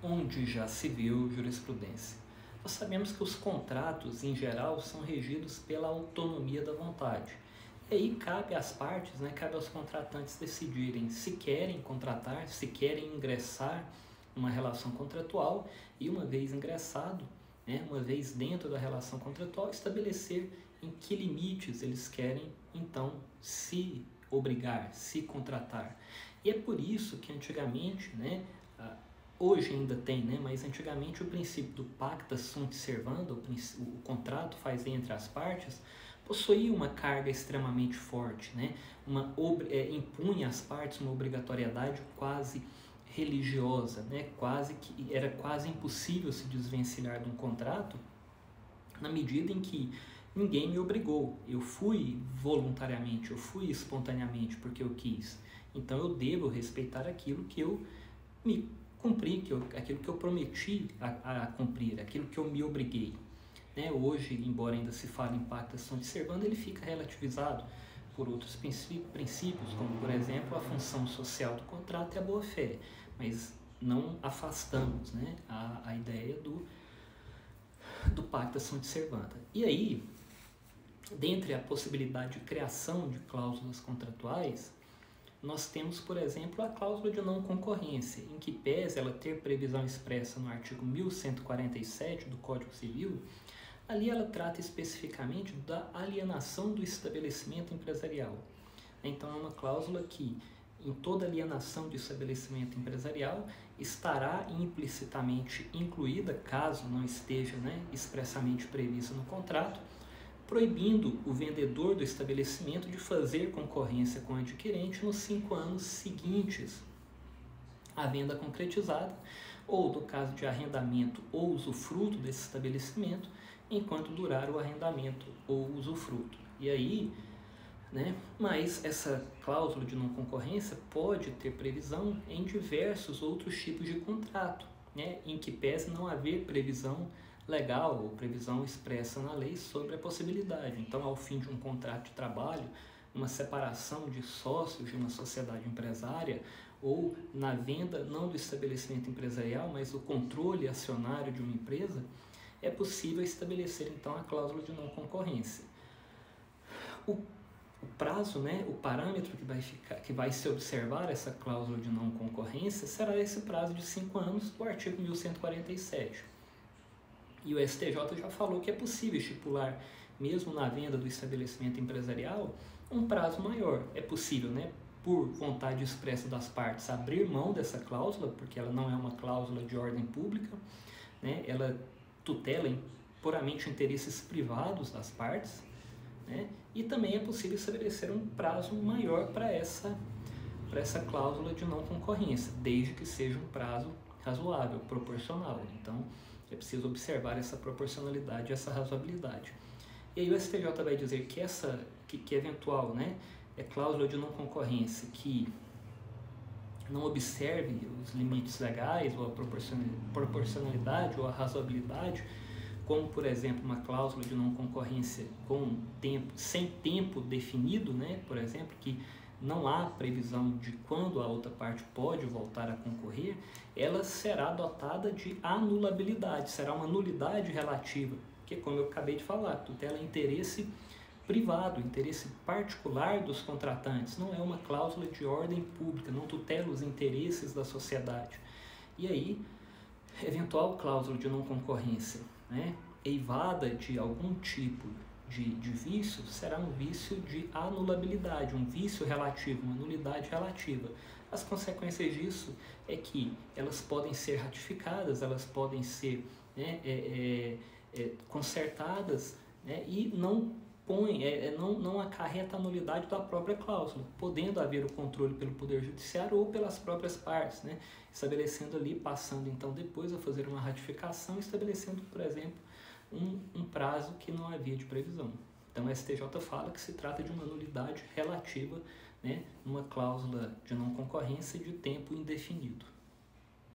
onde já se viu jurisprudência. Nós sabemos que os contratos, em geral, são regidos pela autonomia da vontade. E aí cabe às partes, cabe aos contratantes decidirem se querem contratar, se querem ingressar numa relação contratual e, uma vez ingressado, uma vez dentro da relação contratual, estabelecer em que limites eles querem, então, se obrigar, se contratar. E é por isso que antigamente, hoje ainda tem, mas antigamente o princípio do pacta sunt servanda, o contrato faz entre as partes, possuía uma carga extremamente forte, impunha às partes uma obrigatoriedade quase religiosa, era quase impossível se desvencilhar de um contrato, na medida em que ninguém me obrigou, eu fui voluntariamente, eu fui espontaneamente porque eu quis, então eu devo respeitar aquilo que eu me cumpri, aquilo que eu prometi a cumprir, aquilo que eu me obriguei. Hoje, embora ainda se fale em pacta sunt servanda, ele fica relativizado por outros princípios, como, por exemplo, a função social do contrato e a boa-fé, mas não afastamos a ideia do pacta sunt servanda. E aí, dentre a possibilidade de criação de cláusulas contratuais, nós temos, por exemplo, a cláusula de não concorrência, em que pese ela ter previsão expressa no artigo 1147 do Código Civil, ali ela trata especificamente da alienação do estabelecimento empresarial. Então, é uma cláusula que, em toda alienação de estabelecimento empresarial, estará implicitamente incluída, caso não esteja expressamente prevista no contrato, proibindo o vendedor do estabelecimento de fazer concorrência com o adquirente nos 5 anos seguintes à venda concretizada, ou no caso de arrendamento ou usufruto desse estabelecimento, enquanto durar o arrendamento ou usufruto. E aí, mas essa cláusula de não concorrência pode ter previsão em diversos outros tipos de contrato, em que pese não haver previsão legal ou previsão expressa na lei sobre a possibilidade. Então, ao fim de um contrato de trabalho, uma separação de sócios de uma sociedade empresária, ou na venda não do estabelecimento empresarial, mas do controle acionário de uma empresa, é possível estabelecer então a cláusula de não concorrência. O prazo, o parâmetro que vai se observar essa cláusula de não concorrência será esse prazo de 5 anos do artigo 1147. E o STJ já falou que é possível estipular, mesmo na venda do estabelecimento empresarial, um prazo maior. É possível, por vontade expressa das partes, abrir mão dessa cláusula, porque ela não é uma cláusula de ordem pública, ela tutela puramente interesses privados das partes, e também é possível estabelecer um prazo maior para essa cláusula de não concorrência, desde que seja um prazo razoável, proporcional. Então, é preciso observar essa proporcionalidade, essa razoabilidade. E aí o STJ vai dizer que eventual cláusula de não concorrência que não observe os limites legais, ou a proporcionalidade, ou a razoabilidade, como, por exemplo, uma cláusula de não concorrência sem tempo definido, por exemplo, que não há previsão de quando a outra parte pode voltar a concorrer, ela será dotada de anulabilidade, será uma nulidade relativa, que, como eu acabei de falar, tutela interesse privado, interesse particular dos contratantes, não é uma cláusula de ordem pública, não tutela os interesses da sociedade. E aí, eventual cláusula de não concorrência, eivada de algum tipo de vício, será um vício de anulabilidade, um vício relativo, uma nulidade relativa. As consequências disso é que elas podem ser ratificadas, elas podem ser consertadas, e não acarreta a nulidade da própria cláusula, podendo haver o controle pelo Poder Judiciário ou pelas próprias partes, estabelecendo ali, passando então depois a fazer uma ratificação, estabelecendo, por exemplo, um prazo que não havia de previsão. Então, o STJ fala que se trata de uma nulidade relativa, numa cláusula de não concorrência de tempo indefinido.